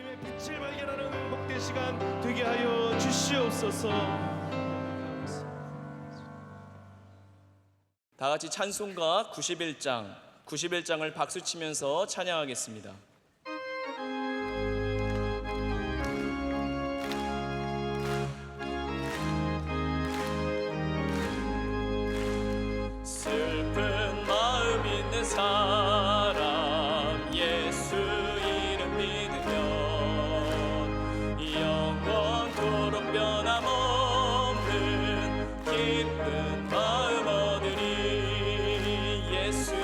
하나님의 빛을 발견하는 복된 시간 되게 하여 주시옵소서. 다 같이 찬송가 91장을 박수치면서 찬양하겠습니다. 슬픈 마음 있는 사람 예수 이름 믿으면 영원토록 변함없는 기쁜 마음 얻으리. 예수의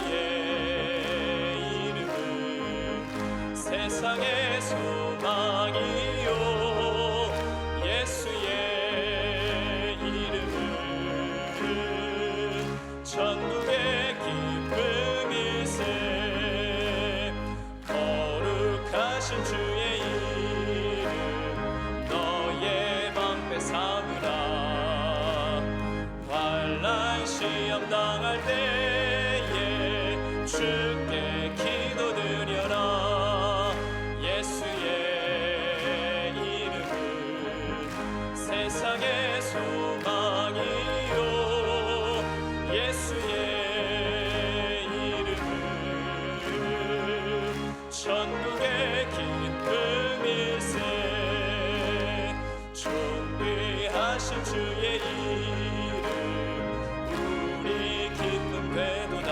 이름은 세상의 소망이요 예수의 이름은 천국의 기쁨일세. 거룩하신 주의 이름 너의 방패 삼으라. 환난 시험 당할 때에 주께 기도드려라. 예수의 이름은 세상의 소망이요 예수의 이름은 천국의 기쁨일세. 존귀하신 주의 이름 우리 기쁨 되도다.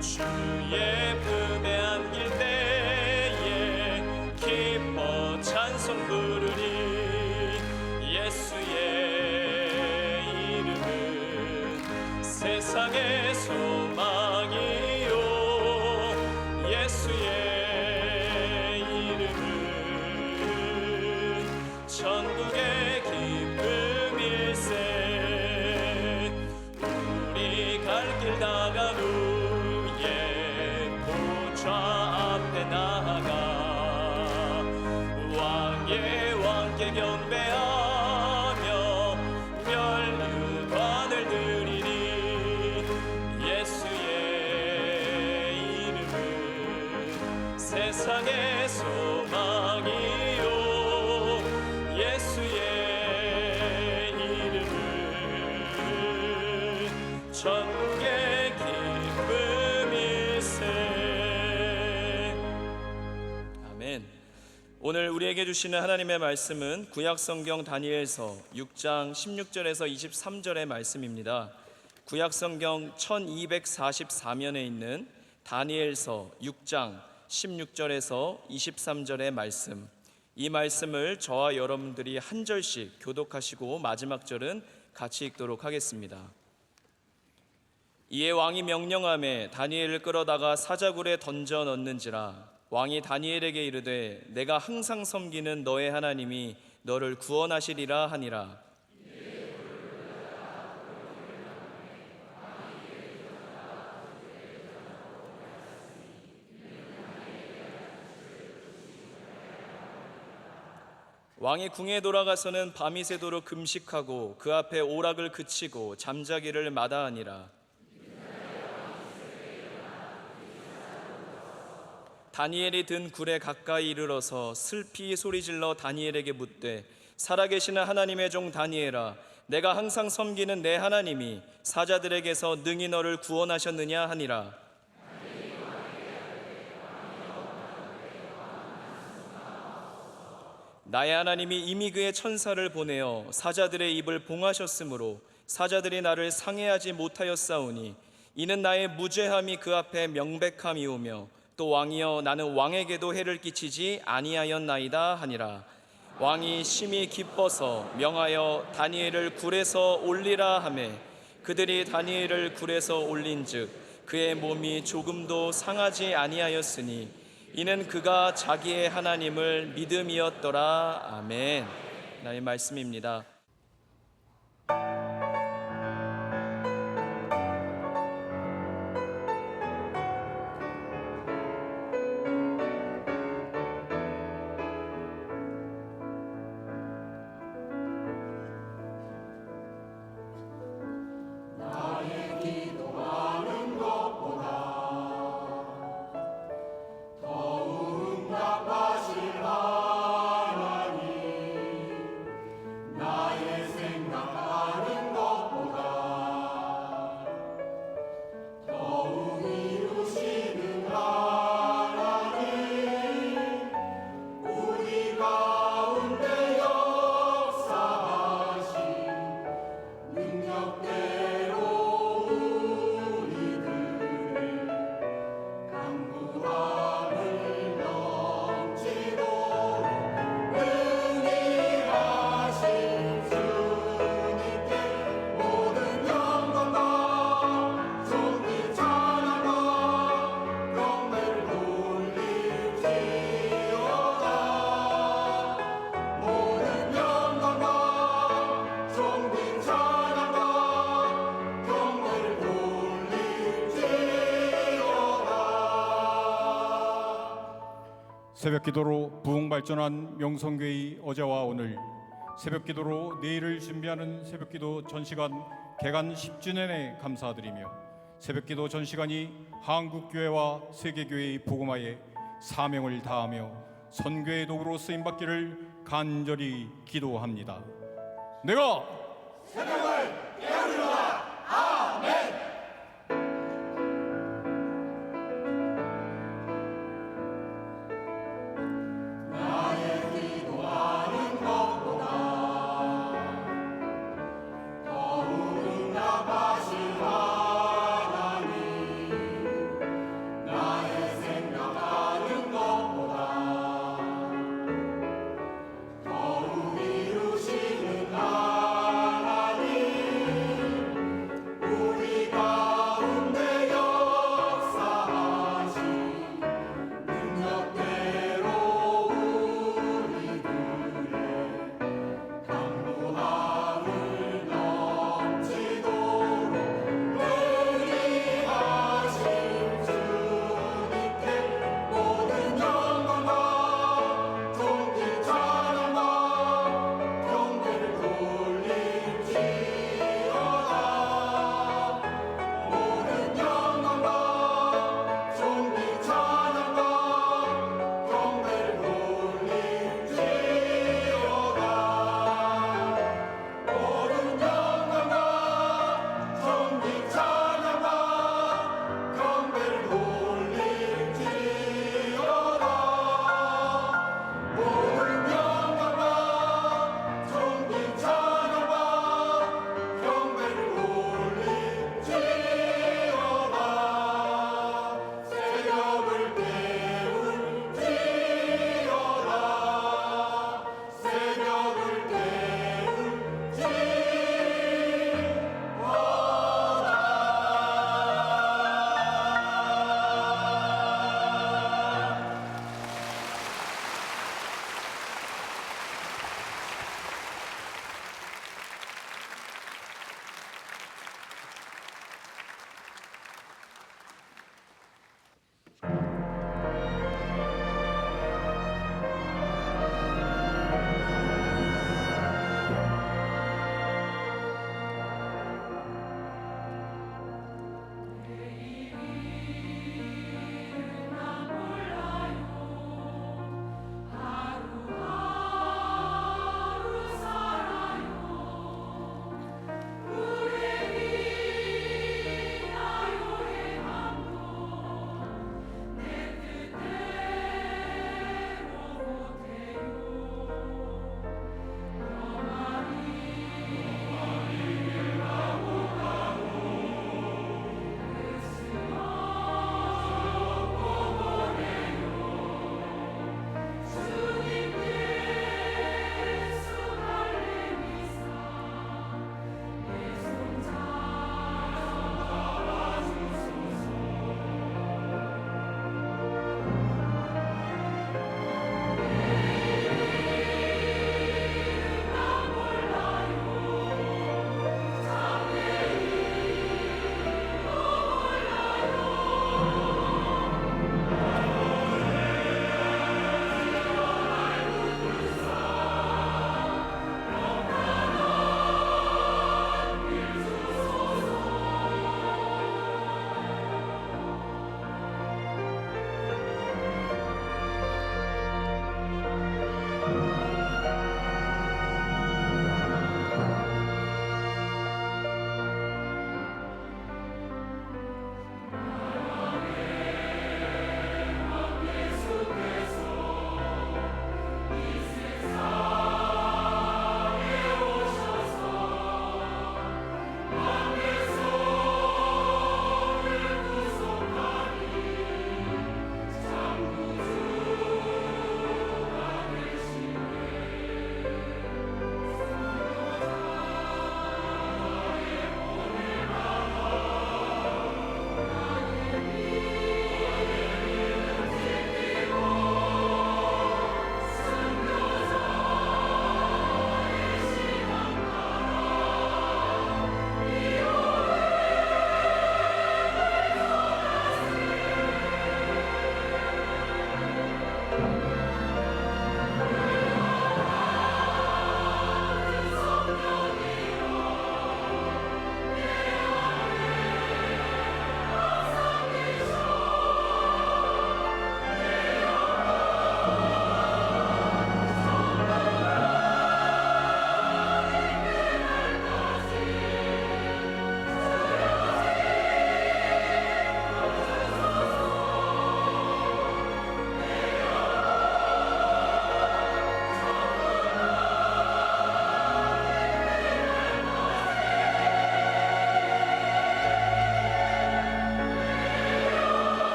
주의 품에 안길 때에 기뻐 찬송 부르리. 예수의 이름은 세상의 소망이요 예수의 이름은 천국의 기쁨일세. 우리 갈 길 다간 후에 보좌 앞에 나아가 왕의 왕께 경배하며 멸류관을 드리니. 예수의 이름은 세상의 소망이요 예수의 이름은 천국의 기쁨일세. 아멘. 오늘 우리에게 주시는 하나님의 말씀은 구약성경 다니엘서 6장 16절에서 23절의 말씀입니다. 구약성경 1244면에 있는 다니엘서 6장 16절에서 23절의 말씀, 이 말씀을 저와 여러분들이 한 절씩 교독하시고 마지막 절은 같이 읽도록 하겠습니다. 이에 왕이 명령하매 다니엘을 끌어다가 사자굴에 던져 넣는지라. 왕이 다니엘에게 이르되 내가 항상 섬기는 너의 하나님이 너를 구원하시리라 하니라. 왕이 궁에 돌아가서는 밤이 새도록 금식하고 그 앞에 오락을 그치고 잠자기를 마다하니라. 다니엘이 든 굴에 가까이 이르러서 슬피 소리질러 다니엘에게 묻되 살아계시는 하나님의 종 다니엘아, 내가 항상 섬기는 내 하나님이 사자들에게서 능히 너를 구원하셨느냐 하니라. 나의 하나님이 이미 그의 천사를 보내어 사자들의 입을 봉하셨으므로 사자들이 나를 상해하지 못하였사오니 이는 나의 무죄함이 그 앞에 명백함이오며 또 왕이여 나는 왕에게도 해를 끼치지 아니하였나이다 하니라. 왕이 심히 기뻐서 명하여 다니엘을 굴에서 올리라 하매 그들이 다니엘을 굴에서 올린즉 그의 몸이 조금도 상하지 아니하였으니 이는 그가 자기의 하나님을 믿음이었더라. 아멘. 하나님의 말씀입니다. 더 응답하시 새벽기도로 부흥발전한 명성교회 어제와 오늘, 새벽기도로 내일을 준비하는 새벽기도 전시관 개관 10주년에 감사드리며, 새벽기도 전시관이 한국교회와 세계교회의 복음화에 사명을 다하며 선교의 도구로 쓰임받기를 간절히 기도합니다. 내가 새벽을 깨우리로다. 아멘.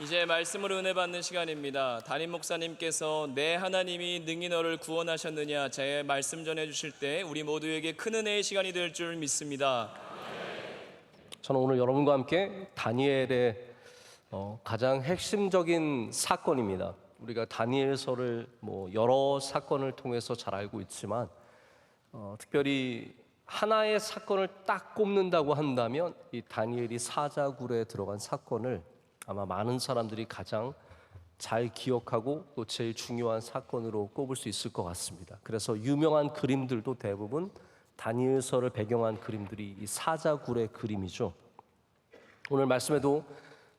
이제 말씀으로 은혜 받는 시간입니다. 담임 목사님께서 내 하나님이 능히 너를 구원하셨느냐 제 말씀 전해 주실 때 우리 모두에게 큰 은혜의 시간이 될 줄 믿습니다. 저는 오늘 여러분과 함께 다니엘의 가장 핵심적인 사건입니다. 우리가 다니엘서를 여러 사건을 통해서 잘 알고 있지만 특별히 하나의 사건을 딱 꼽는다고 한다면 이 다니엘이 사자굴에 들어간 사건을 아마 많은 사람들이 가장 잘 기억하고 또 제일 중요한 사건으로 꼽을 수 있을 것 같습니다. 그래서 유명한 그림들도 대부분 다니엘서를 배경한 그림들이 이 사자굴의 그림이죠. 오늘 말씀에도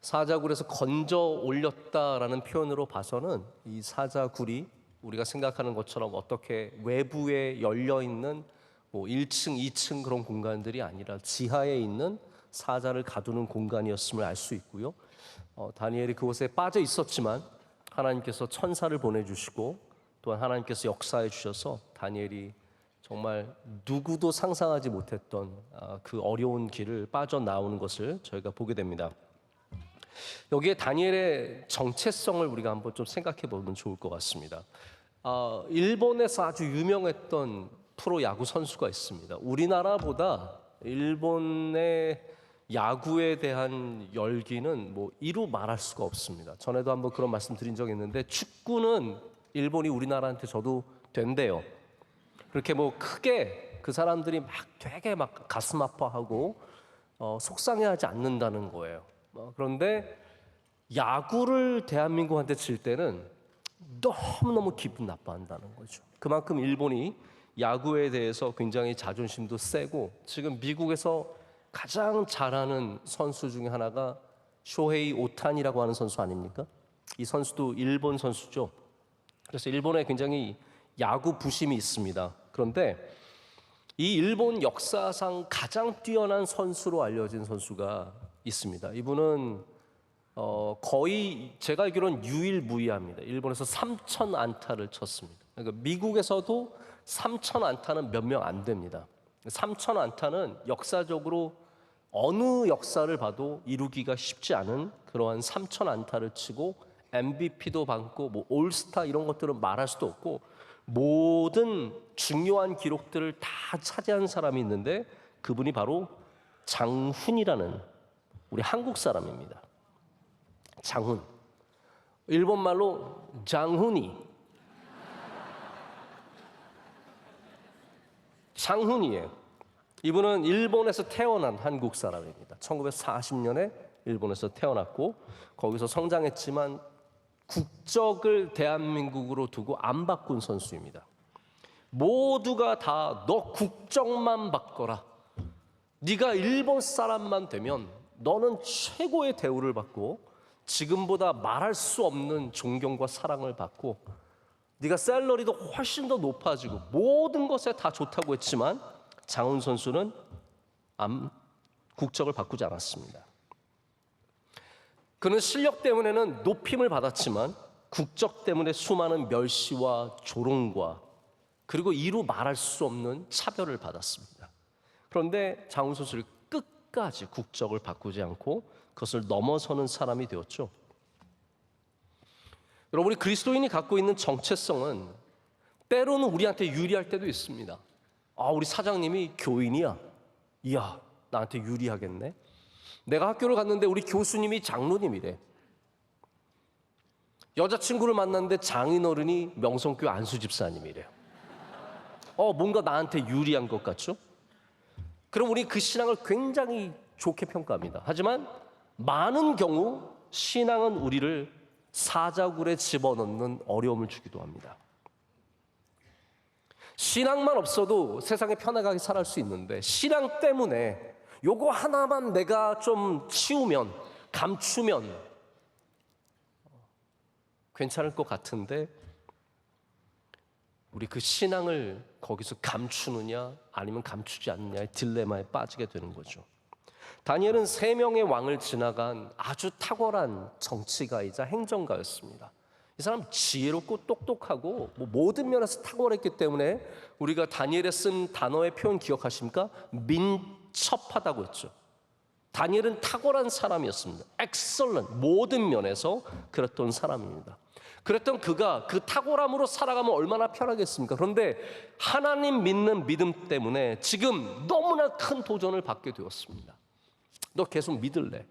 사자굴에서 건져 올렸다라는 표현으로 봐서는 이 사자굴이 우리가 생각하는 것처럼 어떻게 외부에 열려 있는 1층, 2층 그런 공간들이 아니라 지하에 있는 사자를 가두는 공간이었음을 알 수 있고요. 다니엘이 그곳에 빠져 있었지만 하나님께서 천사를 보내주시고 또한 하나님께서 역사해 주셔서 다니엘이 정말 누구도 상상하지 못했던 그 어려운 길을 빠져나오는 것을 저희가 보게 됩니다. 여기에 다니엘의 정체성을 우리가 한번 좀 생각해 보면 좋을 것 같습니다. 일본에서 아주 유명했던 프로 야구 선수가 있습니다. 우리나라보다 일본의 야구에 대한 열기는 이루 말할 수가 없습니다. 전에도 한번 그런 말씀 드린 적이 있는데 축구는 일본이 우리나라한테 줘도 된대요. 그렇게 크게 그 사람들이 되게 가슴 아파하고 속상해하지 않는다는 거예요. 그런데 야구를 대한민국한테 칠 때는 너무너무 기분 나빠한다는 거죠. 그만큼 일본이 야구에 대해서 굉장히 자존심도 세고 지금 미국에서 가장 잘하는 선수 중에 하나가 쇼헤이 오타니라고 하는 선수 아닙니까? 이 선수도 일본 선수죠. 그래서 일본에 굉장히 야구 부심이 있습니다. 그런데 이 일본 역사상 가장 뛰어난 선수로 알려진 선수가 있습니다. 이분은 거의 제가 알기로는 유일무이합니다. 일본에서 3,000 안타를 쳤습니다. 그러니까 미국에서도 3,000 안타는 몇 명 안 됩니다. 3,000 안타는 역사적으로 어느 역사를 봐도 이루기가 쉽지 않은 그러한 3,000 안타를 치고 MVP도 받고 올스타 이런 것들은 말할 수도 없고 모든 중요한 기록들을 다 차지한 사람이 있는데 그분이 바로 장훈이라는 우리 한국 사람입니다. 장훈. 일본 말로 장훈이. 장훈이에요. 이분은 일본에서 태어난 한국 사람입니다. 1940년에 일본에서 태어났고 거기서 성장했지만 국적을 대한민국으로 두고 안 바꾼 선수입니다. 모두가 다 너 국적만 바꿔라. 네가 일본 사람만 되면 너는 최고의 대우를 받고 지금보다 말할 수 없는 존경과 사랑을 받고 네가 샐러리도 훨씬 더 높아지고 모든 것에 다 좋다고 했지만 장훈 선수는 국적을 바꾸지 않았습니다. 그는 실력 때문에는 높임을 받았지만 국적 때문에 수많은 멸시와 조롱과 그리고 이루 말할 수 없는 차별을 받았습니다. 그런데 장훈 선수를 끝까지 국적을 바꾸지 않고 그것을 넘어서는 사람이 되었죠. 여러분이 그리스도인이 갖고 있는 정체성은 때로는 우리한테 유리할 때도 있습니다. 우리 사장님이 교인이야. 이야, 나한테 유리하겠네. 내가 학교를 갔는데 우리 교수님이 장로님이래. 여자친구를 만났는데 장인어른이 명성교회 안수집사님이래요. 뭔가 나한테 유리한 것 같죠? 그럼 우리 그 신앙을 굉장히 좋게 평가합니다. 하지만 많은 경우 신앙은 우리를 사자굴에 집어넣는 어려움을 주기도 합니다. 신앙만 없어도 세상에 편하게 살아갈 수 있는데 신앙 때문에 요거 하나만 내가 좀 치우면 감추면 괜찮을 것 같은데 우리 그 신앙을 거기서 감추느냐 아니면 감추지 않느냐의 딜레마에 빠지게 되는 거죠. 다니엘은 3명의 왕을 지나간 아주 탁월한 정치가이자 행정가였습니다. 이 사람 지혜롭고 똑똑하고 모든 면에서 탁월했기 때문에 우리가 다니엘에 쓴 단어의 표현 기억하십니까? 민첩하다고 했죠. 다니엘은 탁월한 사람이었습니다. excellent, 모든 면에서 그랬던 사람입니다. 그랬던 그가 그 탁월함으로 살아가면 얼마나 편하겠습니까? 그런데 하나님 믿는 믿음 때문에 지금 너무나 큰 도전을 받게 되었습니다. 너 계속 믿을래?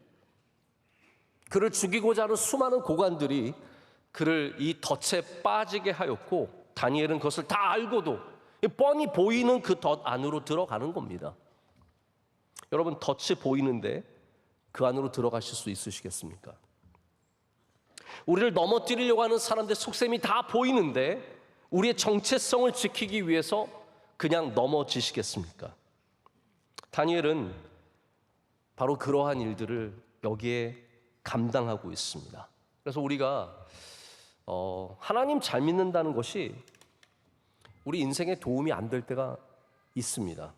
그를 죽이고자 하는 수많은 고관들이 그를 이 덫에 빠지게 하였고, 다니엘은 그것을 다 알고도 뻔히 보이는 그 덫 안으로 들어가는 겁니다. 여러분, 덫이 보이는데 그 안으로 들어가실 수 있으시겠습니까? 우리를 넘어뜨리려고 하는 사람들 속셈이 다 보이는데 우리의 정체성을 지키기 위해서 그냥 넘어지시겠습니까? 다니엘은 바로 그러한 일들을 여기에 감당하고 있습니다. 그래서 우리가 하나님 잘 믿는다는 것이 우리 인생에 도움이 안 될 때가 있습니다.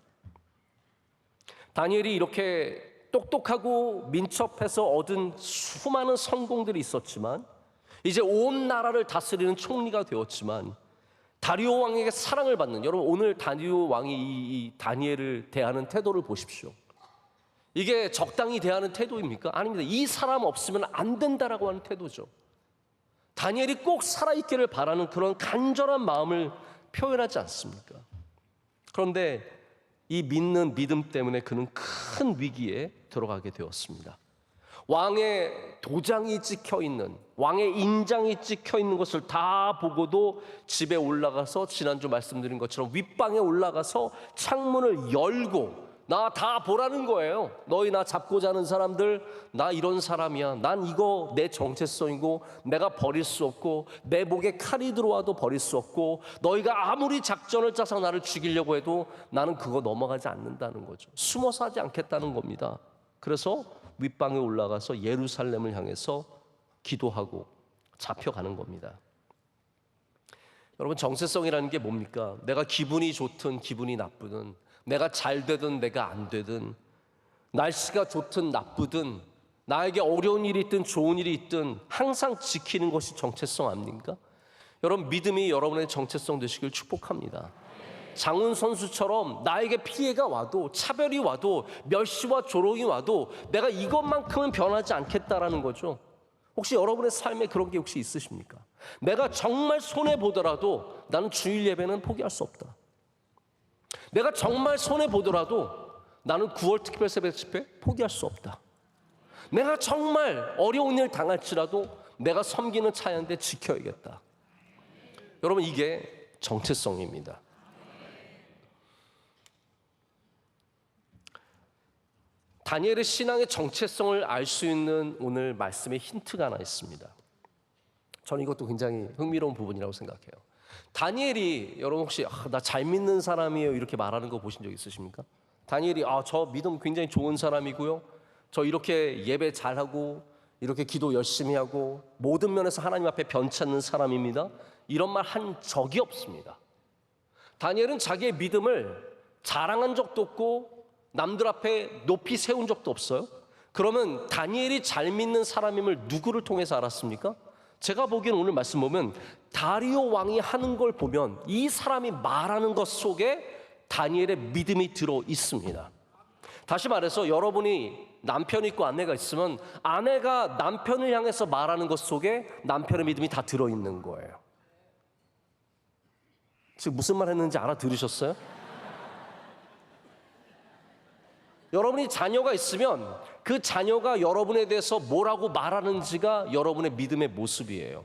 다니엘이 이렇게 똑똑하고 민첩해서 얻은 수많은 성공들이 있었지만, 이제 온 나라를 다스리는 총리가 되었지만, 다리오 왕에게 사랑을 받는, 여러분 오늘 다리오 왕이 이 다니엘을 대하는 태도를 보십시오. 이게 적당히 대하는 태도입니까? 아닙니다. 이 사람 없으면 안 된다라고 하는 태도죠. 다니엘이 꼭 살아있기를 바라는 그런 간절한 마음을 표현하지 않습니까? 그런데 이 믿는 믿음 때문에 그는 큰 위기에 들어가게 되었습니다. 왕의 도장이 찍혀 있는, 왕의 인장이 찍혀 있는 것을 다 보고도 집에 올라가서, 지난주 말씀드린 것처럼 윗방에 올라가서 창문을 열고 나 다 보라는 거예요. 너희 나 잡고자 하는 사람들, 나 이런 사람이야. 난 이거 내 정체성이고 내가 버릴 수 없고, 내 목에 칼이 들어와도 버릴 수 없고, 너희가 아무리 작전을 짜서 나를 죽이려고 해도 나는 그거 넘어가지 않는다는 거죠. 숨어서 하지 않겠다는 겁니다. 그래서 윗방에 올라가서 예루살렘을 향해서 기도하고 잡혀가는 겁니다. 여러분, 정체성이라는 게 뭡니까? 내가 기분이 좋든 기분이 나쁘든, 내가 잘 되든 내가 안 되든, 날씨가 좋든 나쁘든, 나에게 어려운 일이 있든 좋은 일이 있든 항상 지키는 것이 정체성 아닙니까? 여러분, 믿음이 여러분의 정체성 되시길 축복합니다. 장훈 선수처럼 나에게 피해가 와도, 차별이 와도, 멸시와 조롱이 와도 내가 이것만큼은 변하지 않겠다라는 거죠. 혹시 여러분의 삶에 그런 게 혹시 있으십니까? 내가 정말 손해보더라도 나는 주일 예배는 포기할 수 없다. 내가 정말 손해보더라도 나는 9월 특별 새벽 집회 포기할 수 없다. 내가 정말 어려운 일 당할지라도 내가 섬기는 차야인데 지켜야겠다. 여러분, 이게 정체성입니다. 다니엘의 신앙의 정체성을 알 수 있는 오늘 말씀의 힌트가 하나 있습니다. 저는 이것도 굉장히 흥미로운 부분이라고 생각해요. 다니엘이, 여러분 혹시 나 잘 믿는 사람이에요 이렇게 말하는 거 보신 적 있으십니까? 다니엘이 저 믿음 굉장히 좋은 사람이고요, 저 이렇게 예배 잘하고 이렇게 기도 열심히 하고 모든 면에서 하나님 앞에 변치 않는 사람입니다, 이런 말 한 적이 없습니다. 다니엘은 자기의 믿음을 자랑한 적도 없고 남들 앞에 높이 세운 적도 없어요. 그러면 다니엘이 잘 믿는 사람임을 누구를 통해서 알았습니까? 제가 보기엔 오늘 말씀 보면 다리오 왕이 하는 걸 보면 이 사람이 말하는 것 속에 다니엘의 믿음이 들어 있습니다. 다시 말해서 여러분이 남편이 있고 아내가 있으면 아내가 남편을 향해서 말하는 것 속에 남편의 믿음이 다 들어있는 거예요. 지금 무슨 말 했는지 알아들으셨어요? 여러분이 자녀가 있으면 그 자녀가 여러분에 대해서 뭐라고 말하는지가 여러분의 믿음의 모습이에요.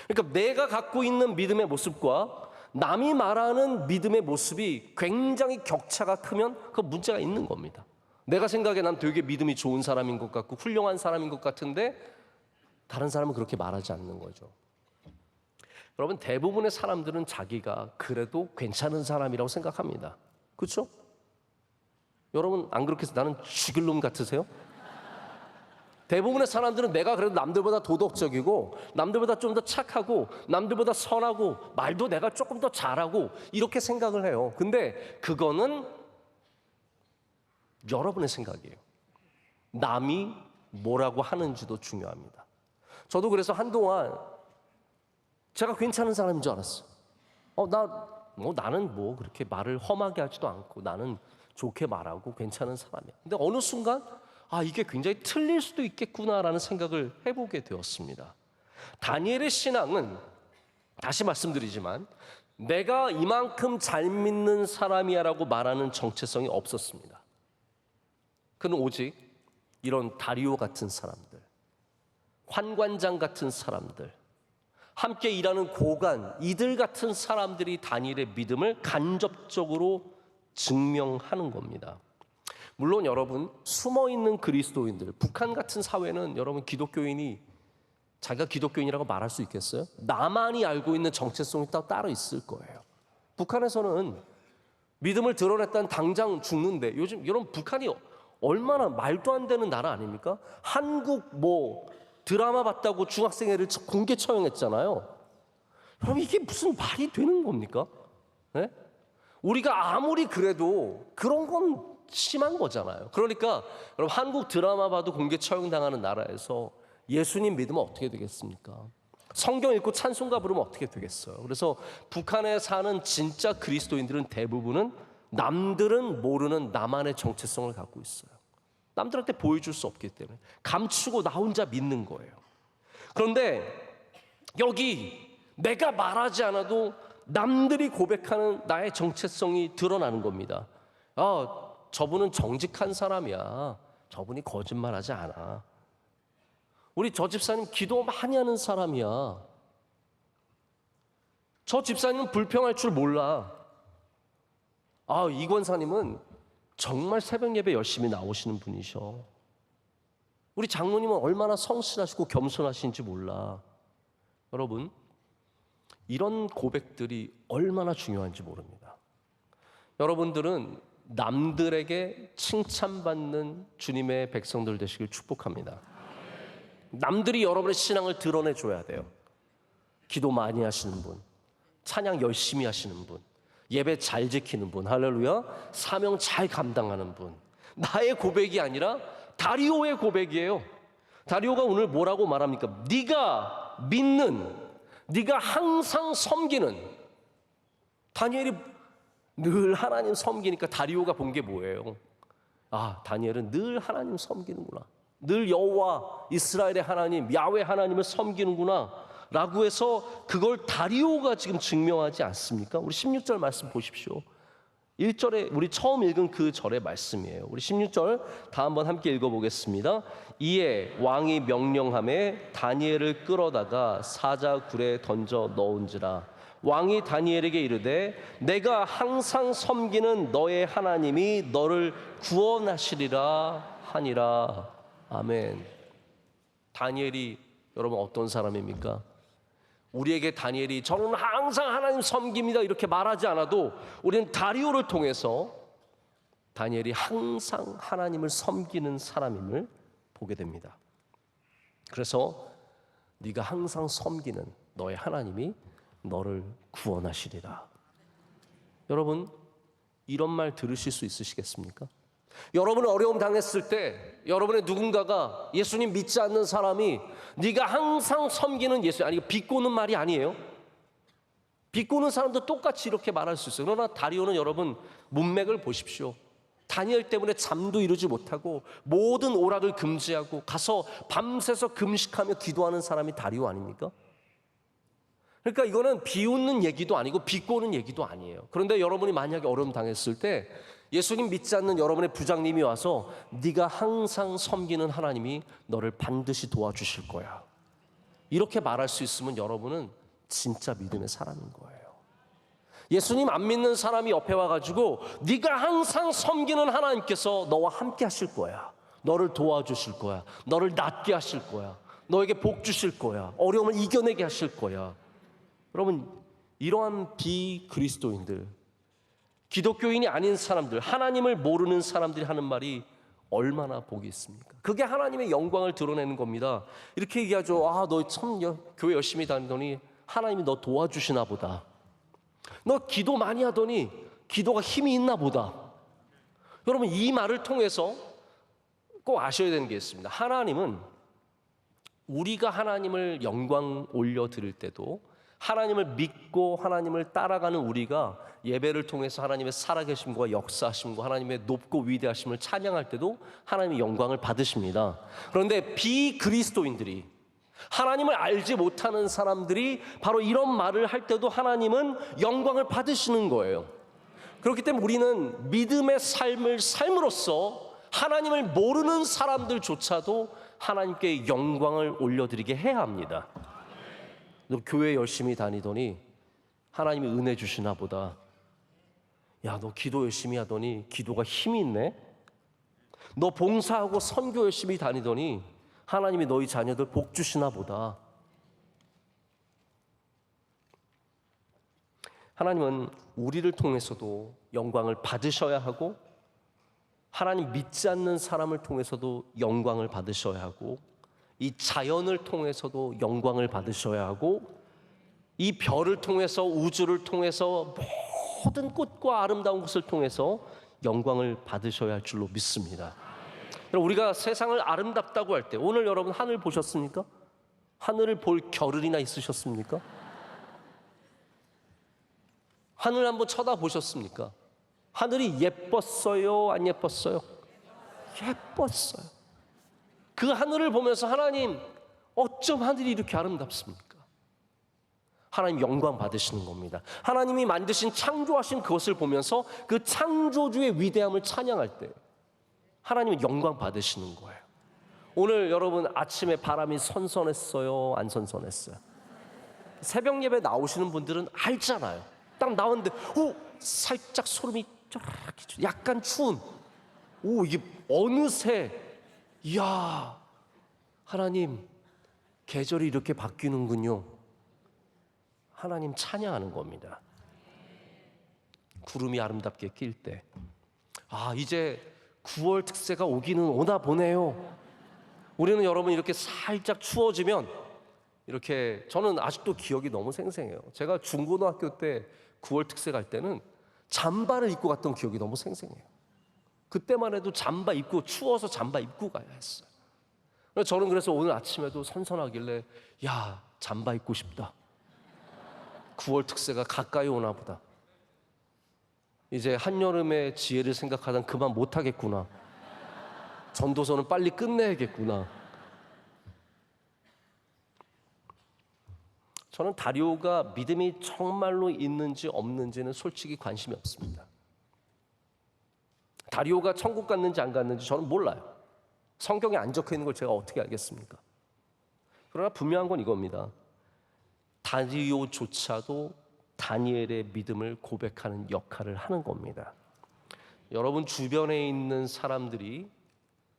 그러니까 내가 갖고 있는 믿음의 모습과 남이 말하는 믿음의 모습이 굉장히 격차가 크면 그 문제가 있는 겁니다. 내가 생각에 난 되게 믿음이 좋은 사람인 것 같고 훌륭한 사람인 것 같은데 다른 사람은 그렇게 말하지 않는 거죠. 여러분, 대부분의 사람들은 자기가 그래도 괜찮은 사람이라고 생각합니다. 그렇죠? 여러분 안 그렇게 해서 나는 죽일 놈 같으세요? 대부분의 사람들은 내가 그래도 남들보다 도덕적이고 남들보다 좀 더 착하고 남들보다 선하고 말도 내가 조금 더 잘하고 이렇게 생각을 해요. 근데 그거는 여러분의 생각이에요. 남이 뭐라고 하는지도 중요합니다. 저도 그래서 한동안 제가 괜찮은 사람인 줄 알았어요. 나는 뭐 그렇게 말을 험하게 하지도 않고 나는 좋게 말하고 괜찮은 사람이야. 근데 어느 순간 이게 굉장히 틀릴 수도 있겠구나라는 생각을 해보게 되었습니다. 다니엘의 신앙은 다시 말씀드리지만 내가 이만큼 잘 믿는 사람이야라고 말하는 정체성이 없었습니다. 그는 오직 이런 다리오 같은 사람들, 환관장 같은 사람들, 함께 일하는 고관, 이들 같은 사람들이 다니엘의 믿음을 간접적으로 증명하는 겁니다. 물론 여러분, 숨어있는 그리스도인들, 북한 같은 사회는 여러분 기독교인이 자기가 기독교인이라고 말할 수 있겠어요? 나만이 알고 있는 정체성이 따로 있을 거예요. 북한에서는 믿음을 드러냈다는 당장 죽는데, 요즘 여러분 북한이 얼마나 말도 안 되는 나라 아닙니까? 한국 드라마 봤다고 중학생회를 공개 처형했잖아요. 여러분 이게 무슨 말이 되는 겁니까? 네? 우리가 아무리 그래도 그런 건 심한 거잖아요. 그러니까 여러분 한국 드라마 봐도 공개 처형당하는 나라에서 예수님 믿으면 어떻게 되겠습니까? 성경 읽고 찬송가 부르면 어떻게 되겠어요? 그래서 북한에 사는 진짜 그리스도인들은 대부분은 남들은 모르는 나만의 정체성을 갖고 있어요. 남들한테 보여줄 수 없기 때문에 감추고 나 혼자 믿는 거예요. 그런데 여기 내가 말하지 않아도 남들이 고백하는 나의 정체성이 드러나는 겁니다. 저분은 정직한 사람이야. 저분이 거짓말하지 않아. 우리 저 집사님 기도 많이 하는 사람이야. 저 집사님은 불평할 줄 몰라. 이 권사님은 정말 새벽 예배 열심히 나오시는 분이셔. 우리 장로님은 얼마나 성실하시고 겸손하신지 몰라. 여러분, 이런 고백들이 얼마나 중요한지 모릅니다. 여러분들은 남들에게 칭찬받는 주님의 백성들 되시길 축복합니다. 남들이 여러분의 신앙을 드러내줘야 돼요. 기도 많이 하시는 분, 찬양 열심히 하시는 분, 예배 잘 지키는 분, 할렐루야, 사명 잘 감당하는 분. 나의 고백이 아니라 다리오의 고백이에요. 다리오가 오늘 뭐라고 말합니까? 네가 믿는, 네가 항상 섬기는. 다니엘이 늘 하나님 섬기니까 다리오가 본 게 뭐예요? 다니엘은 늘 하나님 섬기는구나. 늘 여호와 이스라엘의 하나님 야훼 하나님을 섬기는구나 라고 해서 그걸 다리오가 지금 증명하지 않습니까? 우리 16절 말씀 보십시오. 1절에 우리 처음 읽은 그 절의 말씀이에요. 우리 16절 다 한번 함께 읽어보겠습니다. 이에 왕이 명령하매 다니엘을 끌어다가 사자굴에 던져 넣은지라. 왕이 다니엘에게 이르되 내가 항상 섬기는 너의 하나님이 너를 구원하시리라 하니라. 아멘. 다니엘이 여러분 어떤 사람입니까? 우리에게 다니엘이 저는 항상 하나님 섬깁니다 이렇게 말하지 않아도 우리는 다리오를 통해서 다니엘이 항상 하나님을 섬기는 사람임을 보게 됩니다. 그래서 네가 항상 섬기는 너의 하나님이 너를 구원하시리라. 여러분 이런 말 들으실 수 있으시겠습니까? 여러분은 어려움 당했을 때 여러분의 누군가가 예수님 믿지 않는 사람이 네가 항상 섬기는 예수, 아니 비꼬는 말이 아니에요. 비꼬는 사람도 똑같이 이렇게 말할 수 있어요. 그러나 다리오는 여러분 문맥을 보십시오. 다니엘 때문에 잠도 이루지 못하고 모든 오락을 금지하고 가서 밤새서 금식하며 기도하는 사람이 다리오 아닙니까? 그러니까 이거는 비웃는 얘기도 아니고 비꼬는 얘기도 아니에요. 그런데 여러분이 만약에 어려움 당했을 때 예수님 믿지 않는 여러분의 부장님이 와서 네가 항상 섬기는 하나님이 너를 반드시 도와주실 거야 이렇게 말할 수 있으면 여러분은 진짜 믿음의 사람인 거예요. 예수님 안 믿는 사람이 옆에 와가지고 네가 항상 섬기는 하나님께서 너와 함께 하실 거야, 너를 도와주실 거야, 너를 낫게 하실 거야, 너에게 복 주실 거야, 어려움을 이겨내게 하실 거야. 여러분 이러한 비그리스도인들, 기독교인이 아닌 사람들, 하나님을 모르는 사람들이 하는 말이 얼마나 복이 있습니까? 그게 하나님의 영광을 드러내는 겁니다. 이렇게 얘기하죠. 너 참 교회 열심히 다니더니 하나님이 너 도와주시나 보다. 너 기도 많이 하더니 기도가 힘이 있나 보다. 여러분 이 말을 통해서 꼭 아셔야 되는 게 있습니다. 하나님은 우리가 하나님을 영광 올려드릴 때도 하나님을 믿고 하나님을 따라가는 우리가 예배를 통해서 하나님의 살아계심과 역사하심과 하나님의 높고 위대하심을 찬양할 때도 하나님의 영광을 받으십니다. 그런데 비그리스도인들이, 하나님을 알지 못하는 사람들이 바로 이런 말을 할 때도 하나님은 영광을 받으시는 거예요. 그렇기 때문에 우리는 믿음의 삶을 삶으로써 하나님을 모르는 사람들조차도 하나님께 영광을 올려드리게 해야 합니다. 너 교회 열심히 다니더니 하나님이 은혜 주시나 보다. 야, 너 기도 열심히 하더니 기도가 힘이 있네. 너 봉사하고 선교 열심히 다니더니 하나님이 너희 자녀들 복 주시나 보다. 하나님은 우리를 통해서도 영광을 받으셔야 하고, 하나님 믿지 않는 사람을 통해서도 영광을 받으셔야 하고, 이 자연을 통해서도 영광을 받으셔야 하고, 이 별을 통해서, 우주를 통해서, 모든 꽃과 아름다운 것을 통해서 영광을 받으셔야 할 줄로 믿습니다. 우리가 세상을 아름답다고 할 때, 오늘 여러분 하늘 보셨습니까? 하늘을 볼 겨를이나 있으셨습니까? 하늘 한번 쳐다보셨습니까? 하늘이 예뻤어요? 안 예뻤어요? 예뻤어요. 그 하늘을 보면서 하나님, 어쩜 하늘이 이렇게 아름답습니까? 하나님 영광 받으시는 겁니다. 하나님이 만드신, 창조하신 그것을 보면서 그 창조주의 위대함을 찬양할 때 하나님은 영광 받으시는 거예요. 오늘 여러분 아침에 바람이 선선했어요? 안 선선했어요? 새벽 예배 나오시는 분들은 알잖아요. 딱 나왔는데 살짝 소름이 쫙, 약간 추운, 이게 어느새, 이야, 하나님 계절이 이렇게 바뀌는군요. 하나님 찬양하는 겁니다. 구름이 아름답게 낄 때, 이제 9월 특세가 오기는 오나 보네요. 우리는 여러분 이렇게 살짝 추워지면 이렇게, 저는 아직도 기억이 너무 생생해요. 제가 중고등학교 때 9월 특세 갈 때는 잠바를 입고 갔던 기억이 너무 생생해요. 그때만 해도 잠바 입고, 추워서 잠바 입고 가야 했어요. 저는 그래서 오늘 아침에도 선선하길래, 야, 잠바 입고 싶다. 9월 특세가 가까이 오나 보다. 이제 한여름의 지혜를 생각하다 그만 못하겠구나. 전도서는 빨리 끝내야겠구나. 저는 다리오가 믿음이 정말로 있는지 없는지는 솔직히 관심이 없습니다. 다리오가 천국 갔는지 안 갔는지 저는 몰라요. 성경에 안 적혀 있는 걸 제가 어떻게 알겠습니까? 그러나 분명한 건 이겁니다. 다리오조차도 다니엘의 믿음을 고백하는 역할을 하는 겁니다. 여러분 주변에 있는 사람들이,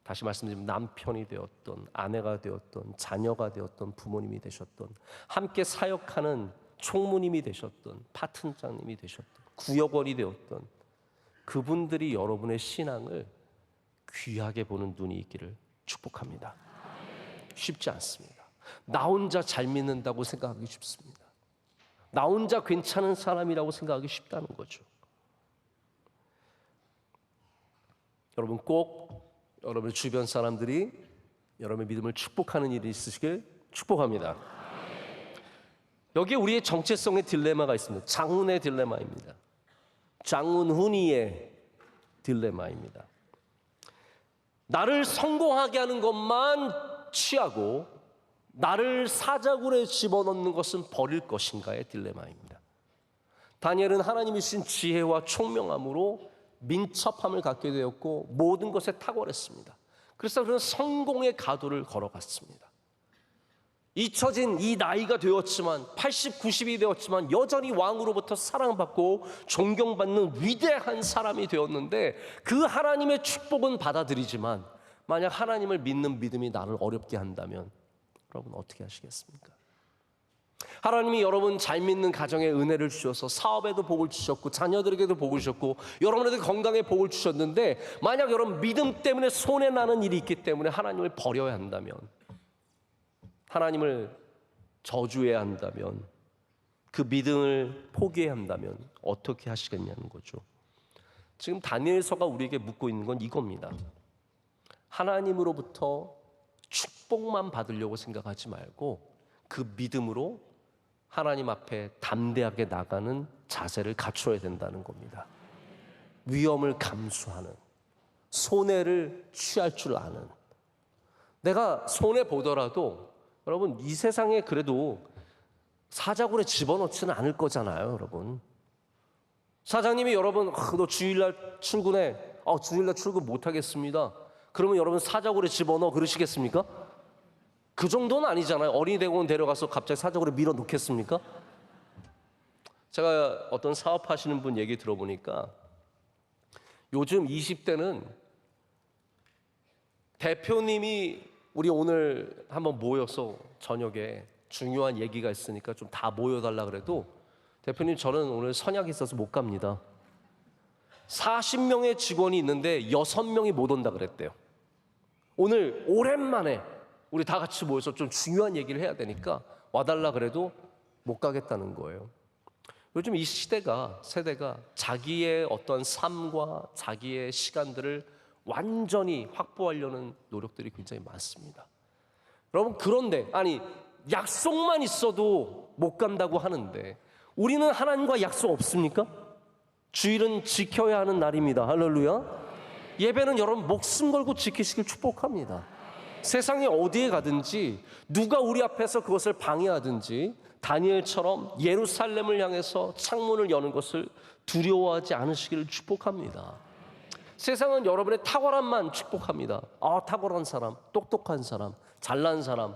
다시 말씀드리면 남편이 되었던, 아내가 되었던, 자녀가 되었던, 부모님이 되셨던, 함께 사역하는 총무님이 되셨던, 파트장님이 되셨던, 구역원이 되었던 그분들이 여러분의 신앙을 귀하게 보는 눈이 있기를 축복합니다. 쉽지 않습니다. 나 혼자 잘 믿는다고 생각하기 쉽습니다. 나 혼자 괜찮은 사람이라고 생각하기 쉽다는 거죠. 여러분 꼭 여러분의 주변 사람들이 여러분의 믿음을 축복하는 일이 있으시길 축복합니다. 여기에 우리의 정체성의 딜레마가 있습니다. 장훈의 딜레마입니다. 장훈훈이의 딜레마입니다. 나를 성공하게 하는 것만 취하고 나를 사자굴에 집어넣는 것은 버릴 것인가의 딜레마입니다. 다니엘은 하나님이 주신 지혜와 총명함으로 민첩함을 갖게 되었고 모든 것에 탁월했습니다. 그래서 그는 성공의 가도를 걸어갔습니다. 잊혀진 이 나이가 되었지만 80, 90이 되었지만 여전히 왕으로부터 사랑받고 존경받는 위대한 사람이 되었는데 그 하나님의 축복은 받아들이지만 만약 하나님을 믿는 믿음이 나를 어렵게 한다면 여러분 어떻게 하시겠습니까? 하나님이 여러분 잘 믿는 가정에 은혜를 주셔서 사업에도 복을 주셨고 자녀들에게도 복을 주셨고 여러분에게 건강에 복을 주셨는데 만약 여러분 믿음 때문에 손해나는 일이 있기 때문에 하나님을 버려야 한다면, 하나님을 저주해야 한다면, 그 믿음을 포기해야 한다면 어떻게 하시겠냐는 거죠. 지금 다니엘서가 우리에게 묻고 있는 건 이겁니다. 하나님으로부터 축복만 받으려고 생각하지 말고 그 믿음으로 하나님 앞에 담대하게 나가는 자세를 갖춰야 된다는 겁니다. 위험을 감수하는, 손해를 취할 줄 아는. 내가 손해 보더라도 여러분 이 세상에 그래도 사자굴에 집어넣지는 않을 거잖아요, 여러분. 사장님이 여러분 너 주일날 출근해. 주일날 출근 못 하겠습니다. 그러면 여러분 사자굴에 집어넣어 그러시겠습니까? 그 정도는 아니잖아요. 어린이대공원 데려가서 갑자기 사자굴에 밀어 넣겠습니까? 제가 어떤 사업하시는 분 얘기 들어보니까 요즘 20대는 대표님이 우리 오늘 한번 모여서 저녁에 중요한 얘기가 있으니까 좀 다 모여달라 그래도 대표님 저는 오늘 선약이 있어서 못 갑니다. 40명의 직원이 있는데 6명이 못 온다 그랬대요. 오늘 오랜만에 우리 다 같이 모여서 좀 중요한 얘기를 해야 되니까 와달라 그래도 못 가겠다는 거예요. 요즘 이 세대가 자기의 어떤 삶과 자기의 시간들을 완전히 확보하려는 노력들이 굉장히 많습니다. 여러분 그런데 약속만 있어도 못 간다고 하는데 우리는 하나님과 약속 없습니까? 주일은 지켜야 하는 날입니다. 할렐루야. 예배는 여러분 목숨 걸고 지키시길 축복합니다. 세상에 어디에 가든지 누가 우리 앞에서 그것을 방해하든지 다니엘처럼 예루살렘을 향해서 창문을 여는 것을 두려워하지 않으시기를 축복합니다. 세상은 여러분의 탁월함만 축복합니다. 탁월한 사람, 똑똑한 사람, 잘난 사람,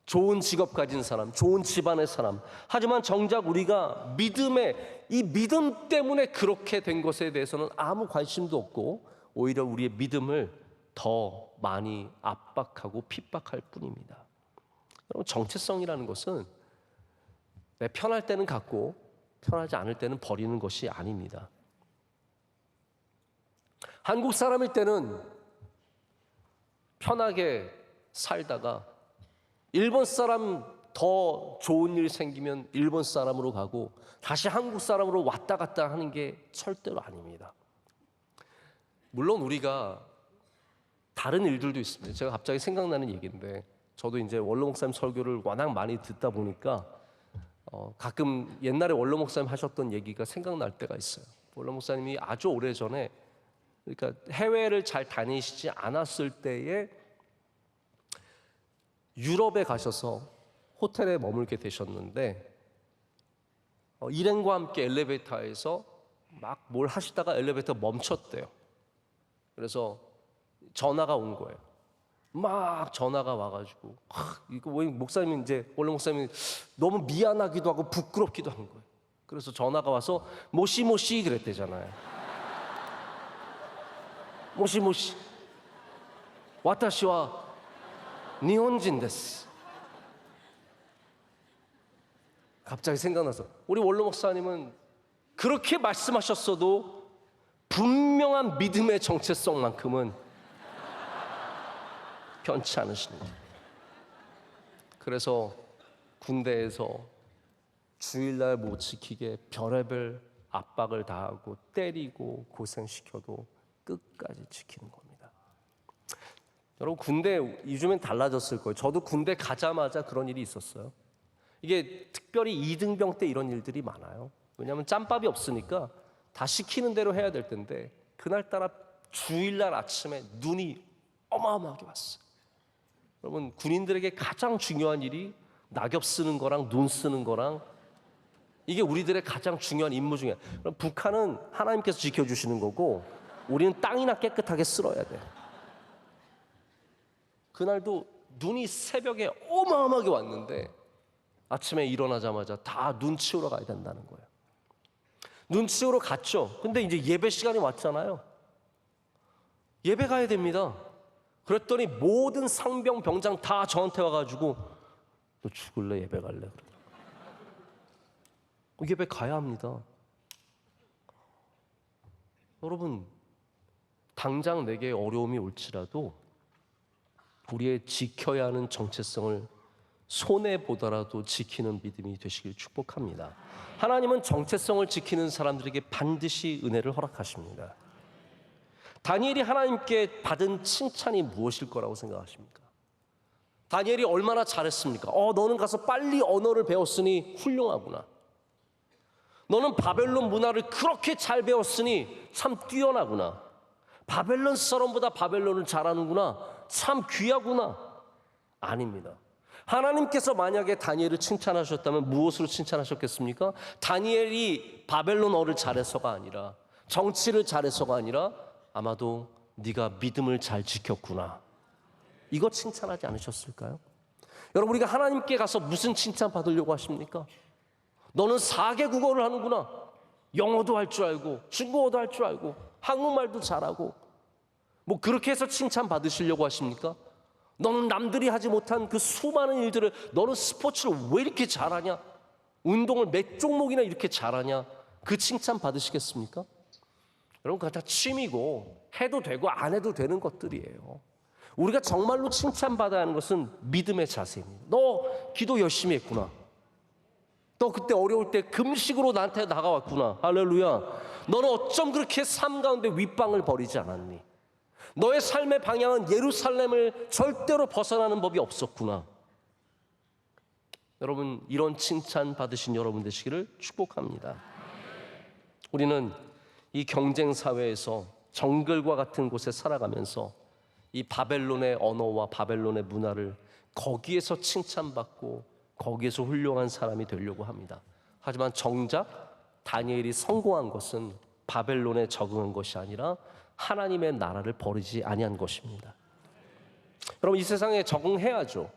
좋은 직업 가진 사람, 좋은 집안의 사람. 하지만 정작 우리가 이 믿음 때문에 그렇게 된 것에 대해서는 아무 관심도 없고 오히려 우리의 믿음을 더 많이 압박하고 핍박할 뿐입니다. 여러분 정체성이라는 것은 내 편할 때는 갖고 편하지 않을 때는 버리는 것이 아닙니다. 한국 사람일 때는 편하게 살다가 일본 사람 더 좋은 일 생기면 일본 사람으로 가고 다시 한국 사람으로 왔다 갔다 하는 게 절대로 아닙니다. 물론 우리가 다른 일들도 있습니다. 제가 갑자기 생각나는 얘기인데 저도 이제 원로 목사님 설교를 워낙 많이 듣다 보니까 가끔 옛날에 원로 목사님 하셨던 얘기가 생각날 때가 있어요. 원로 목사님이 아주 오래전에 그러니까 해외를 잘 다니시지 않았을 때에 유럽에 가셔서 호텔에 머물게 되셨는데 일행과 함께 엘리베이터에서 막 뭘 하시다가 엘리베이터 멈췄대요. 그래서 전화가 온 거예요. 막 전화가 와가지고 이거 왜 목사님이 이제 원래 목사님이 너무 미안하기도 하고 부끄럽기도 한 거예요. 그래서 전화가 와서 모시모시 그랬대잖아요. 모시모시 와타시와 니혼진 데스. 갑자기 생각나서 우리 원로 목사님은 그렇게 말씀하셨어도 분명한 믿음의 정체성만큼은 편치 않으십니다. 그래서 군대에서 주일날 못 지키게 별의별 압박을 다하고 때리고 고생시켜도 끝까지 지키는 겁니다. 여러분 군대 요즘엔 달라졌을 거예요. 저도 군대 가자마자 그런 일이 있었어요. 이게 특별히 이등병 때 이런 일들이 많아요. 왜냐하면 짬밥이 없으니까 다 시키는 대로 해야 될 텐데 그날따라 주일날 아침에 눈이 어마어마하게 왔어요. 여러분 군인들에게 가장 중요한 일이 낙엽 쓰는 거랑 눈 쓰는 거랑 이게 우리들의 가장 중요한 임무 중에 그럼 북한은 하나님께서 지켜주시는 거고 우리는 땅이나 깨끗하게 쓸어야 돼. 그날도 눈이 새벽에 어마어마하게 왔는데 아침에 일어나자마자 다 눈 치우러 가야 된다는 거예요. 눈 치우러 갔죠. 근데 이제 예배 시간이 왔잖아요. 예배 가야 됩니다. 그랬더니 모든 상병 병장 다 저한테 와가지고 너 죽을래 예배 갈래 그러더라고요. 예배 가야 합니다. 여러분 당장 내게 어려움이 올지라도 우리의 지켜야 하는 정체성을 손해보더라도 지키는 믿음이 되시길 축복합니다. 하나님은 정체성을 지키는 사람들에게 반드시 은혜를 허락하십니다. 다니엘이 하나님께 받은 칭찬이 무엇일 거라고 생각하십니까? 다니엘이 얼마나 잘했습니까? 너는 가서 빨리 언어를 배웠으니 훌륭하구나. 너는 바벨론 문화를 그렇게 잘 배웠으니 참 뛰어나구나. 바벨론 사람보다 바벨론을 잘하는구나. 참 귀하구나. 아닙니다. 하나님께서 만약에 다니엘을 칭찬하셨다면 무엇으로 칭찬하셨겠습니까? 다니엘이 바벨론어를 잘해서가 아니라, 정치를 잘해서가 아니라 아마도 네가 믿음을 잘 지켰구나, 이거 칭찬하지 않으셨을까요? 여러분, 우리가 하나님께 가서 무슨 칭찬 받으려고 하십니까? 너는 4개 국어를 하는구나. 영어도 할 줄 알고, 중국어도 할 줄 알고, 한국말도 잘하고, 뭐 그렇게 해서 칭찬 받으시려고 하십니까? 너는 남들이 하지 못한 그 수많은 일들을, 너는 스포츠를 왜 이렇게 잘하냐? 운동을 몇 종목이나 이렇게 잘하냐? 그 칭찬 받으시겠습니까? 여러분, 그거 다 취미고 해도 되고 안 해도 되는 것들이에요. 우리가 정말로 칭찬받아야 하는 것은 믿음의 자세입니다. 너 기도 열심히 했구나. 너 그때 어려울 때 금식으로 나한테 나가왔구나. 할렐루야. 너는 어쩜 그렇게 삶 가운데 윗방을 버리지 않았니? 너의 삶의 방향은 예루살렘을 절대로 벗어나는 법이 없었구나. 여러분, 이런 칭찬 받으신 여러분 되시기를 축복합니다. 우리는 이 경쟁 사회에서 정글과 같은 곳에 살아가면서 이 바벨론의 언어와 바벨론의 문화를 거기에서 칭찬받고 거기에서 훌륭한 사람이 되려고 합니다. 하지만 정작 다니엘이 성공한 것은 바벨론에 적응한 것이 아니라 하나님의 나라를 버리지 아니한 것입니다. 여러분, 이 세상에 적응해야죠.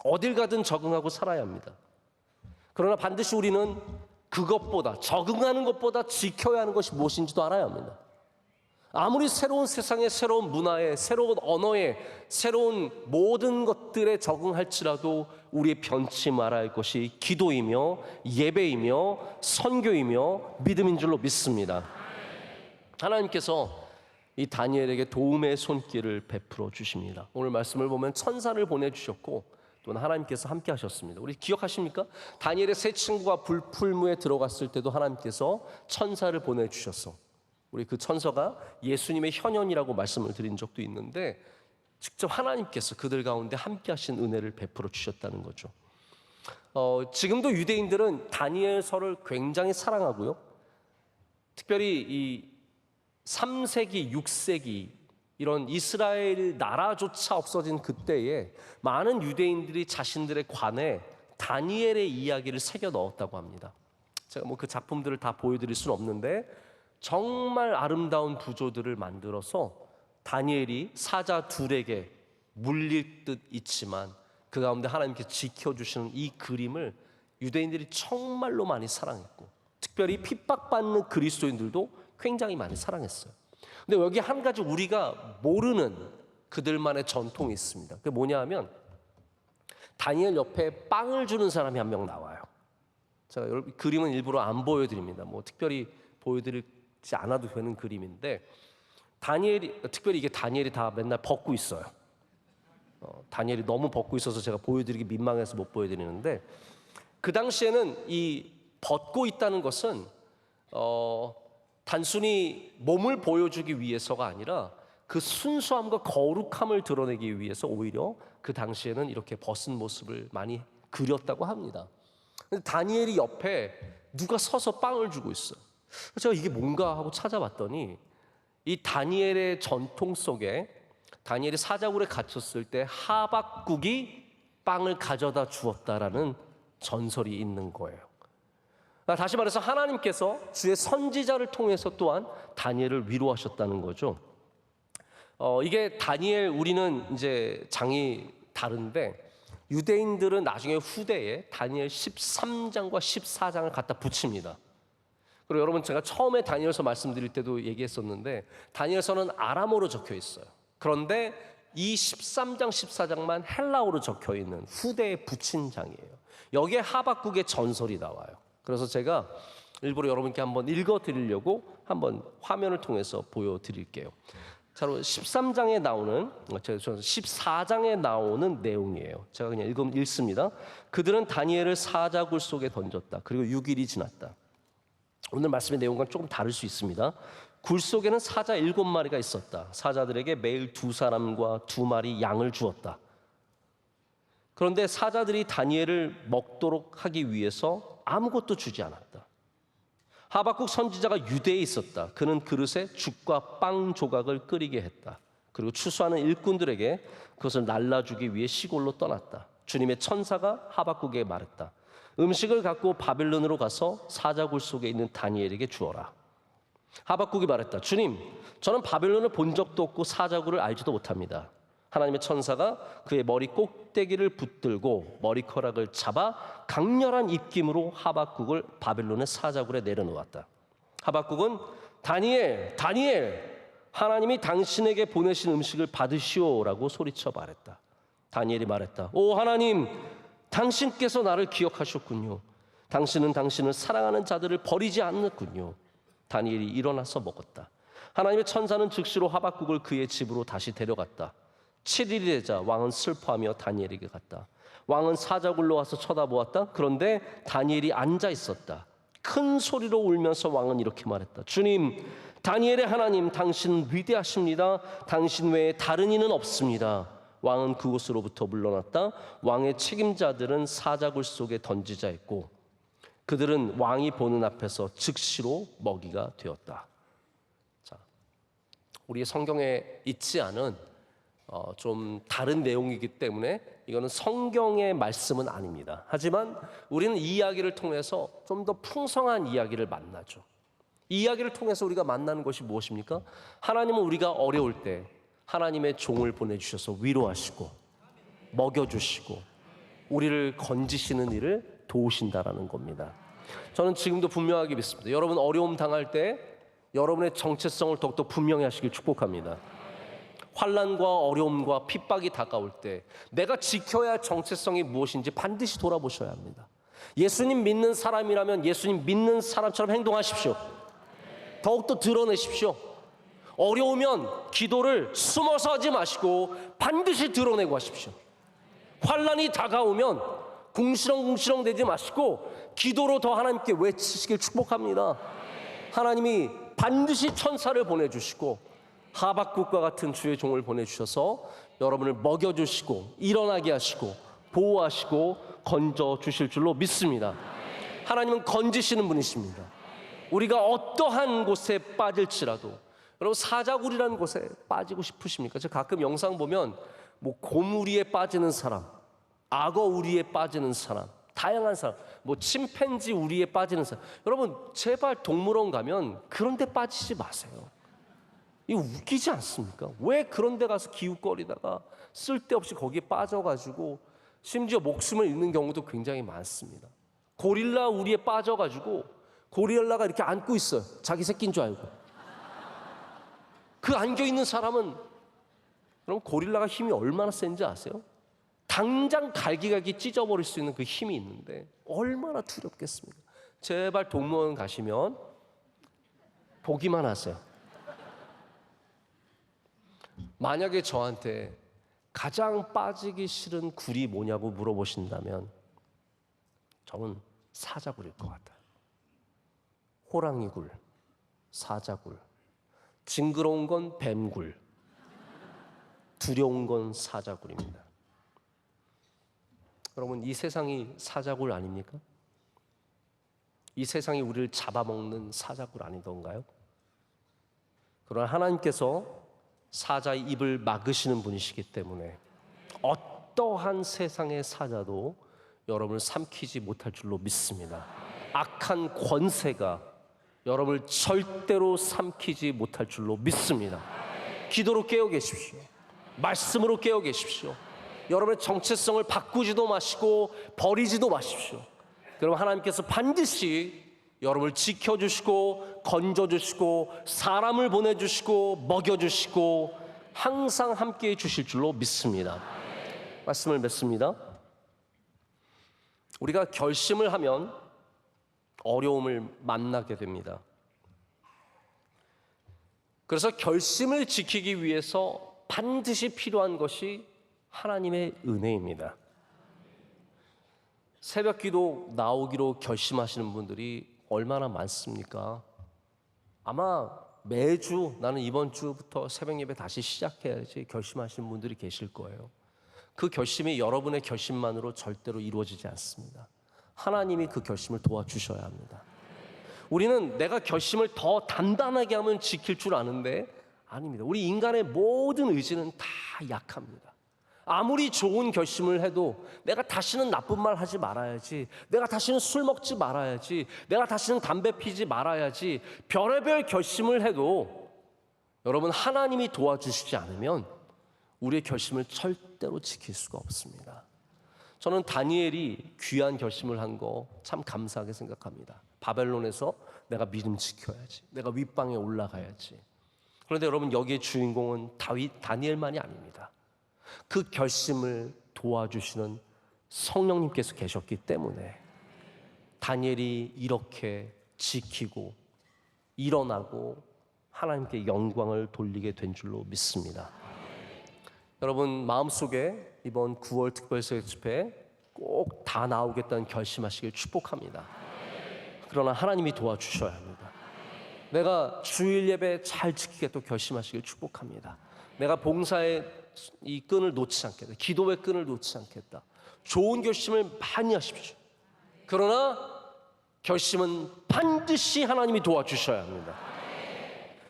어딜 가든 적응하고 살아야 합니다. 그러나 반드시 우리는 그것보다, 적응하는 것보다 지켜야 하는 것이 무엇인지도 알아야 합니다. 아무리 새로운 세상에, 새로운 문화에, 새로운 언어에, 새로운 모든 것들에 적응할지라도 우리의 변치 말아야 할 것이 기도이며 예배이며 선교이며 믿음인 줄로 믿습니다. 하나님께서 이 다니엘에게 도움의 손길을 베풀어 주십니다. 오늘 말씀을 보면 천사를 보내주셨고 또는 하나님께서 함께 하셨습니다. 우리 기억하십니까? 다니엘의 세 친구가 불풀무에 들어갔을 때도 하나님께서 천사를 보내주셨어. 우리 그 천사가 예수님의 현현이라고 말씀을 드린 적도 있는데 직접 하나님께서 그들 가운데 함께 하신 은혜를 베풀어 주셨다는 거죠. 지금도 유대인들은 다니엘서를 굉장히 사랑하고요. 특별히 이 3세기, 6세기 이런 이스라엘 나라조차 없어진 그때에 많은 유대인들이 자신들의 관에 다니엘의 이야기를 새겨 넣었다고 합니다. 제가 뭐 그 작품들을 다 보여드릴 수는 없는데 정말 아름다운 부조들을 만들어서 다니엘이 사자 둘에게 물릴 듯 있지만 그 가운데 하나님께서 지켜주시는 이 그림을 유대인들이 정말로 많이 사랑했고 특별히 핍박받는 그리스도인들도 굉장히 많이 사랑했어요. 근데 여기 한 가지 우리가 모르는 그들만의 전통이 있습니다. 그게 뭐냐 하면 다니엘 옆에 빵을 주는 사람이 한 명 나와요. 제가 여러분 그림은 일부러 안 보여드립니다. 뭐 특별히 보여드리지 않아도 되는 그림인데 다니엘이 특별히 이게 다니엘이 다 맨날 벗고 있어요. 다니엘이 너무 벗고 있어서 제가 보여드리기 민망해서 못 보여드리는데 그 당시에는 이 벗고 있다는 것은 단순히 몸을 보여주기 위해서가 아니라 그 순수함과 거룩함을 드러내기 위해서 오히려 그 당시에는 이렇게 벗은 모습을 많이 그렸다고 합니다. 근데 다니엘이 옆에 누가 서서 빵을 주고 있어요. 제가 이게 뭔가 하고 찾아봤더니 이 다니엘의 전통 속에 다니엘이 사자굴에 갇혔을 때 하박국이 빵을 가져다 주었다라는 전설이 있는 거예요. 다시 말해서 하나님께서 주의 선지자를 통해서 또한 다니엘을 위로하셨다는 거죠. 이게 다니엘 우리는 이제 장이 다른데 유대인들은 나중에 후대에 다니엘 13장과 14장을 갖다 붙입니다. 그리고 여러분 제가 처음에 다니엘서 말씀드릴 때도 얘기했었는데 다니엘서는 아람어로 적혀 있어요. 그런데 이 13장 14장만 헬라어로 적혀 있는 후대에 붙인 장이에요. 여기에 하박국의 전설이 나와요. 그래서 제가 일부러 여러분께 한번 읽어드리려고 한번 화면을 통해서 보여드릴게요. 자, 13장에 나오는, 14장에 나오는 내용이에요. 제가 그냥 읽습니다. 그들은 다니엘을 사자굴 속에 던졌다. 그리고 6일이 지났다. 오늘 말씀의 내용과 조금 다를 수 있습니다. 굴 속에는 사자 7마리가 있었다. 사자들에게 매일 2사람과 2마리 양을 주었다. 그런데 사자들이 다니엘을 먹도록 하기 위해서 아무것도 주지 않았다. 하박국 선지자가 유대에 있었다. 그는 그릇에 죽과 빵 조각을 끓이게 했다. 그리고 추수하는 일꾼들에게 그것을 날라주기 위해 시골로 떠났다. 주님의 천사가 하박국에게 말했다. 음식을 갖고 바벨론으로 가서 사자굴 속에 있는 다니엘에게 주어라. 하박국이 말했다. 주님, 저는 바벨론을 본 적도 없고 사자굴을 알지도 못합니다. 하나님의 천사가 그의 머리 꼭대기를 붙들고 머리카락을 잡아 강렬한 입김으로 하박국을 바벨론의 사자굴에 내려놓았다. 하박국은 다니엘, 다니엘, 하나님이 당신에게 보내신 음식을 받으시오라고 소리쳐 말했다. 다니엘이 말했다. 오 하나님, 당신께서 나를 기억하셨군요. 당신은 당신을 사랑하는 자들을 버리지 않는군요. 다니엘이 일어나서 먹었다. 하나님의 천사는 즉시로 하박국을 그의 집으로 다시 데려갔다. 7일이 되자 왕은 슬퍼하며 다니엘에게 갔다. 왕은 사자굴로 와서 쳐다보았다. 그런데 다니엘이 앉아 있었다. 큰 소리로 울면서 왕은 이렇게 말했다. 주님, 다니엘의 하나님, 당신은 위대하십니다. 당신 외에 다른 이는 없습니다. 왕은 그곳으로부터 물러났다. 왕의 책임자들은 사자굴 속에 던지자 했고 그들은 왕이 보는 앞에서 즉시로 먹이가 되었다. 자, 우리의 성경에 있지 않은 좀 다른 내용이기 때문에 이거는 성경의 말씀은 아닙니다. 하지만 우리는 이 이야기를 통해서 좀 더 풍성한 이야기를 만나죠. 이 이야기를 통해서 우리가 만나는 것이 무엇입니까? 하나님은 우리가 어려울 때 하나님의 종을 보내주셔서 위로하시고 먹여주시고 우리를 건지시는 일을 도우신다라는 겁니다. 저는 지금도 분명하게 믿습니다. 여러분 어려움 당할 때 여러분의 정체성을 더욱더 분명히 하시길 축복합니다. 환난과 어려움과 핍박이 다가올 때 내가 지켜야 할 정체성이 무엇인지 반드시 돌아보셔야 합니다. 예수님 믿는 사람이라면 예수님 믿는 사람처럼 행동하십시오. 더욱더 드러내십시오. 어려우면 기도를 숨어서 하지 마시고 반드시 드러내고 하십시오. 환난이 다가오면 궁시렁궁시렁 대지 마시고 기도로 더 하나님께 외치시길 축복합니다. 하나님이 반드시 천사를 보내주시고 하박국과 같은 주의 종을 보내주셔서 여러분을 먹여주시고 일어나게 하시고 보호하시고 건져주실 줄로 믿습니다. 하나님은 건지시는 분이십니다. 우리가 어떠한 곳에 빠질지라도 여러분 사자굴이라는 곳에 빠지고 싶으십니까? 제가 가끔 영상 보면 뭐 곰우리에 빠지는 사람, 악어 우리에 빠지는 사람, 다양한 사람, 뭐 침팬지 우리에 빠지는 사람. 여러분 제발 동물원 가면 그런 데 빠지지 마세요. 이거 웃기지 않습니까? 왜 그런 데 가서 기웃거리다가 쓸데없이 거기에 빠져가지고 심지어 목숨을 잃는 경우도 굉장히 많습니다. 고릴라 우리에 빠져가지고 고릴라가 이렇게 안고 있어요. 자기 새끼인 줄 알고. 그 안겨있는 사람은 그럼 고릴라가 힘이 얼마나 센지 아세요? 당장 갈기갈기 찢어버릴 수 있는 그 힘이 있는데 얼마나 두렵겠습니까? 제발 동물원 가시면 보기만 하세요. 만약에 저한테 가장 빠지기 싫은 굴이 뭐냐고 물어보신다면 저는 사자굴일 것 같아요. 호랑이굴, 사자굴, 징그러운 건 뱀굴, 두려운 건 사자굴입니다. 여러분 이 세상이 사자굴 아닙니까? 이 세상이 우리를 잡아먹는 사자굴 아니던가요? 그러나 하나님께서 사자의 입을 막으시는 분이시기 때문에 어떠한 세상의 사자도 여러분을 삼키지 못할 줄로 믿습니다. 악한 권세가 여러분을 절대로 삼키지 못할 줄로 믿습니다. 기도로 깨어 계십시오. 말씀으로 깨어 계십시오. 여러분의 정체성을 바꾸지도 마시고 버리지도 마십시오. 그럼 하나님께서 반드시 여러분을 지켜주시고 건져주시고 사람을 보내주시고 먹여주시고 항상 함께해 주실 줄로 믿습니다. 말씀을 맺습니다. 우리가 결심을 하면 어려움을 만나게 됩니다. 그래서 결심을 지키기 위해서 반드시 필요한 것이 하나님의 은혜입니다. 새벽 기도 나오기로 결심하시는 분들이 얼마나 많습니까? 아마 매주 나는 이번 주부터 새벽 예배 다시 시작해야지 결심하시는 분들이 계실 거예요. 그 결심이 여러분의 결심만으로 절대로 이루어지지 않습니다. 하나님이 그 결심을 도와주셔야 합니다. 우리는 내가 결심을 더 단단하게 하면 지킬 줄 아는데 아닙니다. 우리 인간의 모든 의지는 다 약합니다. 아무리 좋은 결심을 해도 내가 다시는 나쁜 말 하지 말아야지, 내가 다시는 술 먹지 말아야지, 내가 다시는 담배 피지 말아야지, 별의별 결심을 해도 여러분, 하나님이 도와주시지 않으면 우리의 결심을 절대로 지킬 수가 없습니다. 저는 다니엘이 귀한 결심을 한 거 참 감사하게 생각합니다. 바벨론에서 내가 믿음 지켜야지, 내가 윗방에 올라가야지. 그런데 여러분, 여기의 주인공은 다니엘만이 아닙니다. 그 결심을 도와주시는 성령님께서 계셨기 때문에 다니엘이 이렇게 지키고 일어나고 하나님께 영광을 돌리게 된 줄로 믿습니다. 여러분, 마음속에 이번 9월 특별사역 집회 꼭 다 나오겠다는 결심하시길 축복합니다. 그러나 하나님이 도와주셔야 합니다. 내가 주일 예배 잘 지키겠다고 결심하시길 축복합니다. 내가 봉사의 이 끈을 놓지 않겠다, 기도의 끈을 놓지 않겠다, 좋은 결심을 많이 하십시오. 그러나 결심은 반드시 하나님이 도와주셔야 합니다.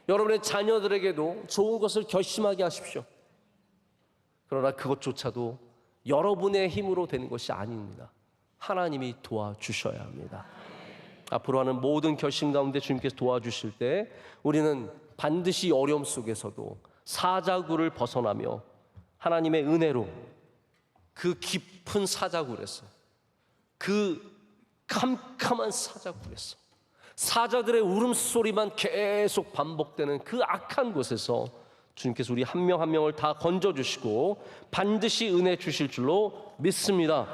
여러분의 자녀들에게도 좋은 것을 결심하게 하십시오. 그러나 그것조차도 여러분의 힘으로 되는 것이 아닙니다. 하나님이 도와주셔야 합니다. 앞으로 하는 모든 결심 가운데 주님께서 도와주실 때 우리는 반드시 어려움 속에서도 사자굴을 벗어나며 하나님의 은혜로 그 깊은 사자굴에서, 그 캄캄한 사자굴에서, 사자들의 울음소리만 계속 반복되는 그 악한 곳에서 주님께서 우리 한 명 한 명을 다 건져주시고 반드시 은혜 주실 줄로 믿습니다.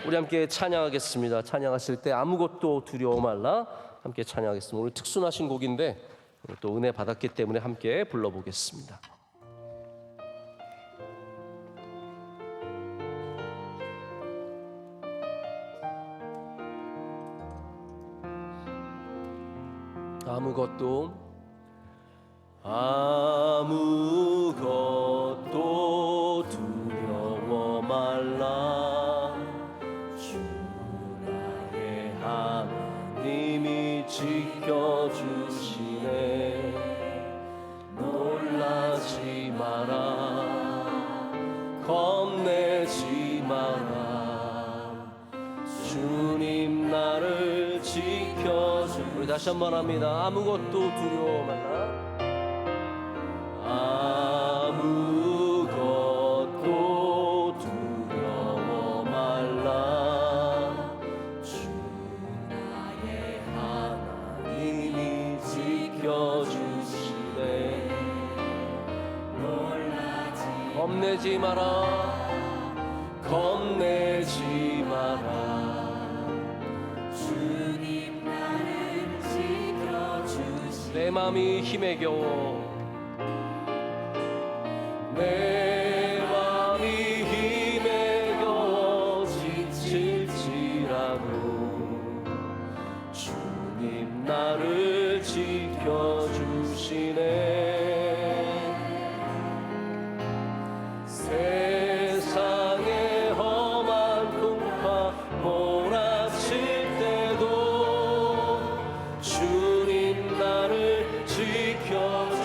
우리 함께 찬양하겠습니다. 찬양하실 때 아무것도 두려워 말라 함께 찬양하겠습니다. 오늘 특순하신 곡인데 또 은혜 받았기 때문에 함께 불러보겠습니다. 아무것도 두려워 말라. 주 나의 하나님이 지켜주시네. 놀라지 마라, 겁내지 마라. 주님 나를 지켜주. 우리 다시 한번 합니다. 아무것도 두려워 말라. 아무것도 두려워 말라. 주 나의 하나님이 지켜주시네. 겁내지 마라, 겁내지 마라. 주님 나를 지켜주시네. 내 맘이 힘에 겨워, 내 맘이 힘에 겨워 지칠지라도 주님 나를 지켜주시네. 세상의 험한 풍파 몰아칠 때도 주님 나를 지켜주시네.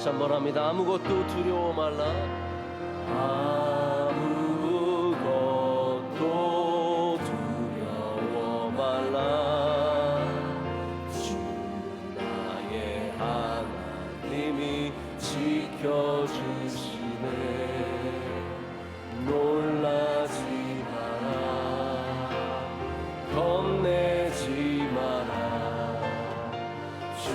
한번 합니다. 아무것도 두려워 말라. 아무것도 두려워 말라. 주 나의 하나님이 지켜주시네. 놀라지 마라, 겁내지 마라. 주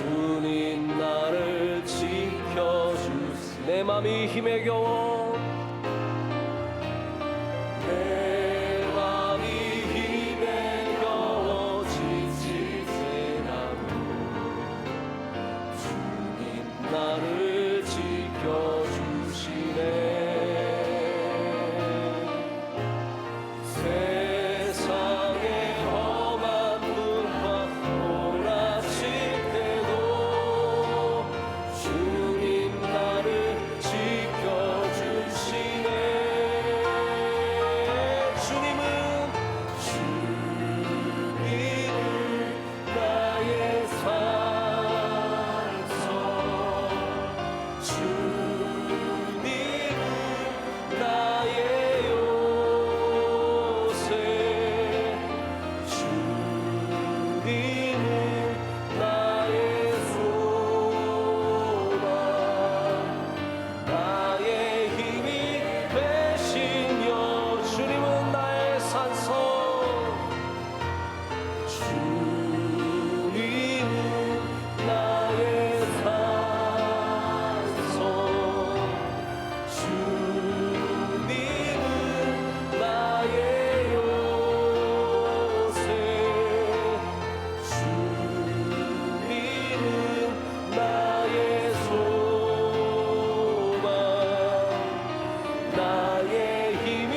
맘이 힘에 겨워 내 맘이 힘에 겨워 지칠 때라도 주님 나를 지켜주시네. 세상의 험한 문과 몰아칠 때도 주님 나를 지켜주시네. 주님은 나의 산성, 주님은 나의 요새, 주님은 나의 소망, 나의 힘이 되시며 주님은 나의 산성, 주님은 나의 산성, 주님은 나의 요새, 주님은 나의 소망, 나의 힘이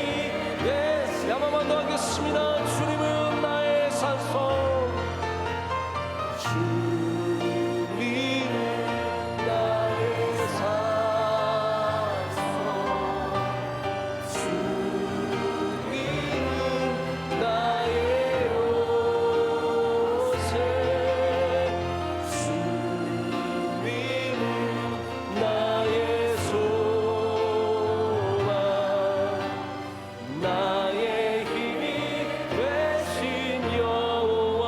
되시. 한번만 더 하겠습니다. 주님은 나의 산성, 주님은 나의 산성, 주님은 나의 요새, 주님은 나의 소망, 나의 힘이 되신 여호와.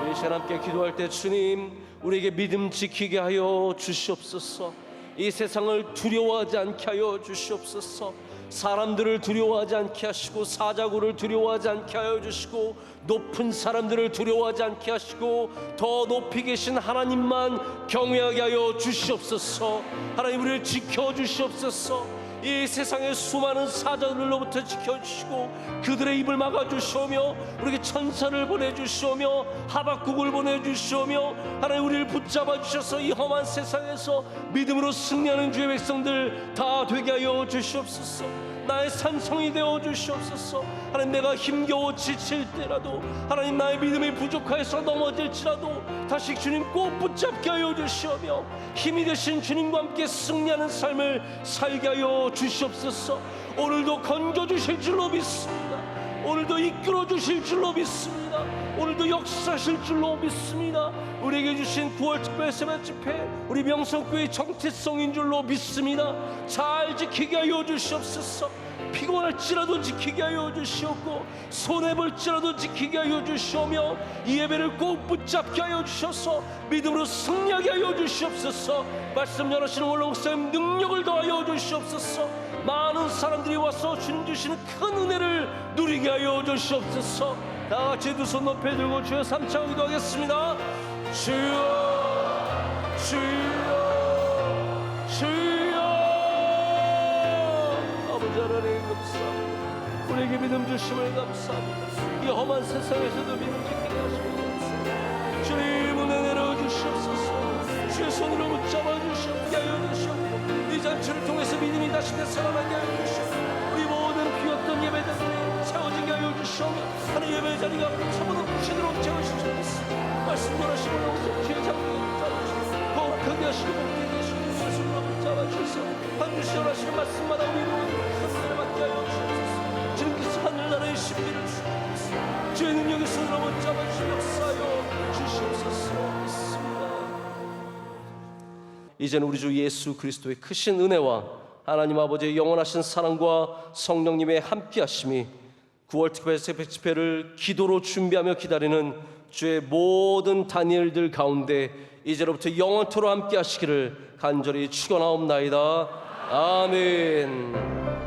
우리 이 시간 함께 기도할 때 주님 우리에게 믿음 지키게 하여 주시옵소서. 이 세상을 두려워하지 않게 하여 주시옵소서. 사람들을 두려워하지 않게 하시고 사자굴을 두려워하지 않게 하여 주시고 높은 사람들을 두려워하지 않게 하시고 더 높이 계신 하나님만 경외하게 하여 주시옵소서. 하나님 우리를 지켜주시옵소서. 이 세상의 수많은 사자들로부터 지켜주시고 그들의 입을 막아주시오며 우리에게 천사를 보내주시오며 하박국을 보내주시오며 하나님 우리를 붙잡아 주셔서 이 험한 세상에서 믿음으로 승리하는 주의 백성들 다 되게 하여 주시옵소서. 나의 산성이 되어 주시옵소서. 하나님 내가 힘겨워 지칠 때라도 하나님 나의 믿음이 부족하여서 넘어질지라도 다시 주님 꼭 붙잡게 하여 주시오며 힘이 되신 주님과 함께 승리하는 삶을 살게 하여 주시옵소서. 오늘도 건져주실 줄로 믿습니다. 오늘도 이끌어 주실 줄로 믿습니다. 오늘도 역사하실 줄로 믿습니다. 우리에게 주신 9월 특별 새벽 집회 우리 명성교회의 정체성인 줄로 믿습니다. 잘 지키게 하여 주시옵소서. 피곤할지라도 지키게 하여 주시옵고 손해볼지라도 지키게 하여 주시오며 이 예배를 꼭 붙잡게 하여 주셔서 믿음으로 승리하게 하여 주시옵소서. 말씀 전하시는 원로 목사님 능력을 더하여 주시옵소서. 많은 사람들이 와서 주님 주시는 큰 은혜를 누리게 하여 주시옵소서. 다 같이 두 손 높이 들고 주여 삼창 기도하겠습니다. 주여 주여 주여. 아버지 하나님 감사합니다. 우리에게 믿음 주심을 감사합니다. 이 험한 세상에서도 믿음 지키게 하시고 감사합니다. 주님 은혜 내려주시옵소서. 주의 손으로 붙잡아 주시옵게 하여 주시옵고 이 잔치를 통해서 믿음이 다시 되살아나게 하여 주시옵고 우리 모든 비었던 예배자들이 채워지게 하여 주시오며 하나님 예배 자리가 참으로 부시도록 채워주시옵소서. 말씀 전하시고 영성 주의 장로를 붙잡아주시옵소서. 거룩하게 하시고 복되게 하시고 말씀으로 붙잡아주셔서 반드시 전하시는 말씀마다 우리 모두 하늘을 받게 하여 주시옵소서. 주님께서 하늘나라의 신비를 주시옵소서. 주의 능력의 손으로 붙잡아주시고 역사하여 주시옵소서. 믿습니다. 이제는 우리 주 예수 그리스도의 크신 은혜와 하나님 아버지의 영원하신 사랑과 성령님의 함께하심이 9월 특별 새벽 집회를 기도로 준비하며 기다리는 주의 모든 다니엘들 가운데 이제로부터 영원토록 함께하시기를 간절히 축원하옵나이다. 아멘.